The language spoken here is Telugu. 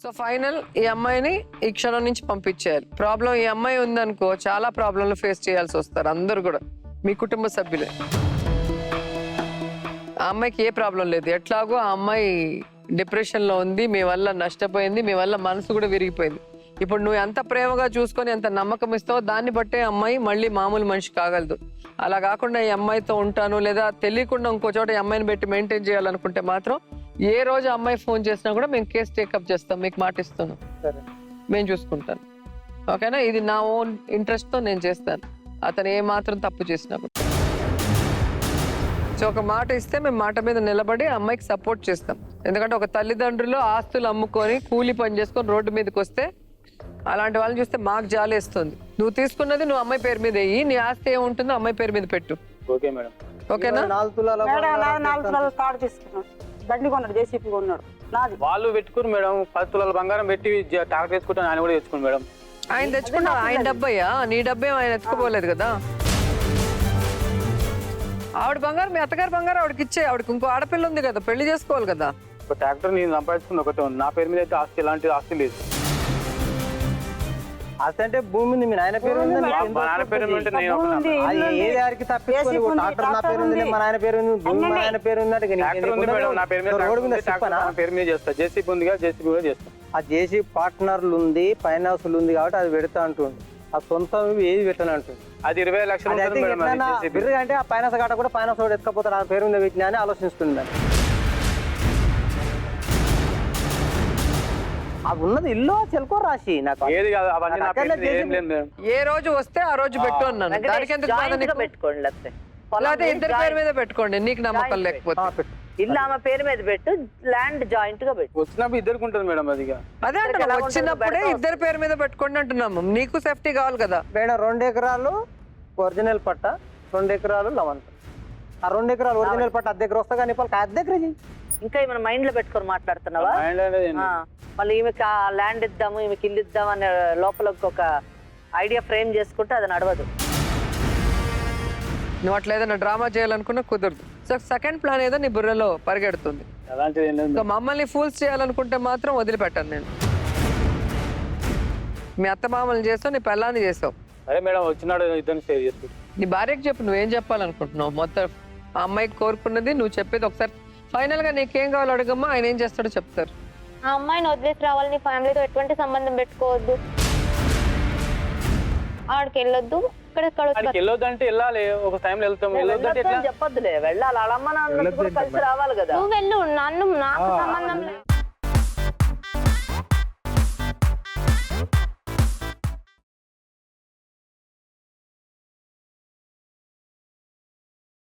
సో ఫైనల్ ఈ అమ్మాయిని ఈ క్షణం నుంచి పంపించేయాలి. ప్రాబ్లం ఈ అమ్మాయి ఉందనుకో చాలా ప్రాబ్లంలు ఫేస్ చేయాల్సి వస్తారు అందరు కూడా, మీ కుటుంబ సభ్యులే. ఆ అమ్మాయికి ఏ ప్రాబ్లం లేదు, ఎట్లాగో ఆ అమ్మాయి డిప్రెషన్ లో ఉంది, మీ వల్ల నష్టపోయింది, మీ వల్ల మనసు కూడా విరిగిపోయింది. ఇప్పుడు నువ్వు ఎంత ప్రేమగా చూసుకొని ఎంత నమ్మకం ఇస్తావో దాన్ని బట్టే అమ్మాయి మళ్ళీ మామూలు మనిషి కాగలదు. అలా కాకుండా ఈ అమ్మాయితో ఉంటాను లేదా తెలియకుండా ఇంకో చోట ఈ అమ్మాయిని పెట్టి మెయింటైన్ చేయాలనుకుంటే మాత్రం ఏ రోజు అమ్మాయి ఫోన్ చేసినా కూడా మేము కేసు టేకప్ చేస్తాం, మీకు మాట ఇస్తున్నాం, మేము చూసుకుంటాను. ఓకేనా? ఇది నా ఓన్ ఇంట్రెస్ట్ తో నేను చేస్తాను, అతను ఏ మాత్రం తప్పు చేసినా కూడా. సో ఒక మాట ఇస్తే మేము మాట మీద నిలబడి అమ్మాయికి సపోర్ట్ చేస్తాం. ఎందుకంటే ఒక తల్లిదండ్రులు ఆస్తులు అమ్ముకొని కూలి పని చేసుకొని రోడ్డు మీదకి వస్తే అలాంటి వాళ్ళని చూస్తే మాకు జాలేస్తుంది. నువ్వు తీసుకున్నది నువ్వు అమ్మాయి పేరు మీద వెయ్యి, నీ ఆస్తి ఏముంటుందో అమ్మాయి పేరు మీద పెట్టు. Okay madam. ఓకేనా? 4 తులాల కార్డు తీసుకున్నాడు, బండి కొన్నాడు, జేసీపీ కొన్నాడు, నాది. వాళ్ళు పెట్టుకుని మేడం 10 తులాల బంగారం పెట్టి టాక్టర్ వేసుకుంటాను, ఆయన కూడా తెచ్చుకోండి మేడం. ఆయన తెచ్చుకున్నా, ఆయన డబ్బయ్యా, నీ డబ్బే ఆయన ఎత్తుకోపోలేదు కదా. ఆవిడ బంగారం మీ అత్తగారి బంగారం ఆవిడకి ఇచ్చే, ఆవిడకి ఇంకో ఆడపిల్ల ఉంది కదా, పెళ్లి చేసుకోవాలి కదా. ఒక ట్రాక్టర్ నేను సంపాదించుకుని ఒకటే ఉంది, నా పేరు మీద అయితే ఆస్తి ఎలాంటి ఆస్తి లేదు. ఆస్తి అంటే భూమి ఉంది, మీ నాయన పేరు ఉంది, మా నాన్న పేరు మీద ఉంటే నేను ఏ దారికి తప్పించుకొని ట్రాక్టర్ నా పేరు ఉంది, మా నాయన పేరు ఉంది, భూమి మా నాయన పేరు ఉంది అంటే ట్రాక్టర్ ఉంది మేడం, నా పేరు మీద రోడ్డు మీద ట్రాక్టర్ నా పేరు మీద చేస్తా. జేసీబీ ఉంది కదా, జేసీబీ కూడా చేస్తా. ఆ జేసీ పార్ట్నర్లు ఉంది, ఫైనాన్సులు ఉంది కాబట్టి అది పెడతా అంటుంది. ఆ సొంతం ఏది పెట్టని అంటుంది. అది 20 లక్షలు ఉంటుంది మేడం. అది JCB. బిర్రు అంటే ఆ ఫైనాన్స్ కాట కూడా ఫైనాన్స్ వాడు ఎత్తుకపోతాడు, ఆ పేరు మీద పెట్టినా అని ఆలోచిస్తుంది. అది ఉన్నది ఇల్లు చెల్కో రాసి నాకు ఏది కాదు, అవన్నీ నా పేరు మీద ఏం లేదు మేడం. ఏ రోజు వస్తే ఆ రోజు పెట్టు అన్నాను. దానికి ఎందుకు బాధ నీకు? పెట్టుకోండి, లేకపోతే ఇద్దరి పేరు మీద పెట్టుకోండి, నీకు నమ్మకం లేకపోతే. ఇల్లు ఆమె పేరు మీద పెట్టు, ల్యాండ్ జాయింట్ గా పెట్టు. వచ్చినప్పుడు ఇద్దరికి ఉంటుంది మేడం. అది అదే అంటే వచ్చినప్పుడే ఇద్దరి పేరు మీద పెట్టుకోండి అంటున్నాము, నీకు సేఫ్టీ కావాలి కదా. మేడం 2 ఎకరాలు ఒరిజినల్ పట్ట, 2 ఎకరాలు లవంత. ఆ 2 ఎకరాలు ఒరిజినల్ పట్ట అద్దె దగ్గర వస్తా కానీ అద్దె దగ్గర ఇంకా ఏమైనా మైండ్ లో పెట్టుకొని మాట్లాడుతున్నావా? మళ్ళీ ఈమెకి ఆ ల్యాండ్ ఇద్దాము, ఈమెకి ఇల్లు ఇద్దాం అనే లోపల ఒక ఐడియా ఫ్రేమ్ చేసుకుంటే అది నడవదు. నువ్వు అట్లా ఏదైనా డ్రామా చేయాలనుకున్నా కుదరదు. సో సెకండ్ ప్లాన్ ఏదో నీ బుర్రలో పరిగెడుతుంది. అలాంటిది ఏం లేదు. సో మమ్మల్ని ఫూల్స్ చేయాలనుకుంటే మాత్రం వదిలిపెట్టాను నేను. మీ అత్త మామల్ని చేసావు, నీ పెళ్ళాన్ని చేసావు. సరే మేడం, వచ్చినాడు ఇద్దరిని షేర్ చేసుకుంటాం. నీ భార్యకి చెప్పు నువ్వేం చెప్పాలనుకుంటున్నావు. మొత్తం ఆ అమ్మాయికి కోరుకున్నది నువ్వు చెప్పేది ఒకసారి ఫైనల్ గా నీకేం కావాలో అడగమ్మా, ఆయన ఏం చేస్తాడో చెప్తారు. ఆ అమ్మాయిని వదిలేసి రావాలి, నీ ఫ్యామిలీతో ఎటువంటి సంబంధం పెట్టుకోవద్దు, ఆడికి వెళ్ళొద్దు, ఇక్కడ వెళ్ళొద్దు అంటే వెళ్ళాలి, ఒక టైంలో వెళ్తాం. వెళ్ళొద్దు అంటే చెప్పొద్దులే, వెళ్ళాలి. వాళ్ళ అమ్మ నాన్న కలిసి రావాలి కదా. నువ్వు వెళ్ళు, నన్ను నాకు సంబంధం లేదు.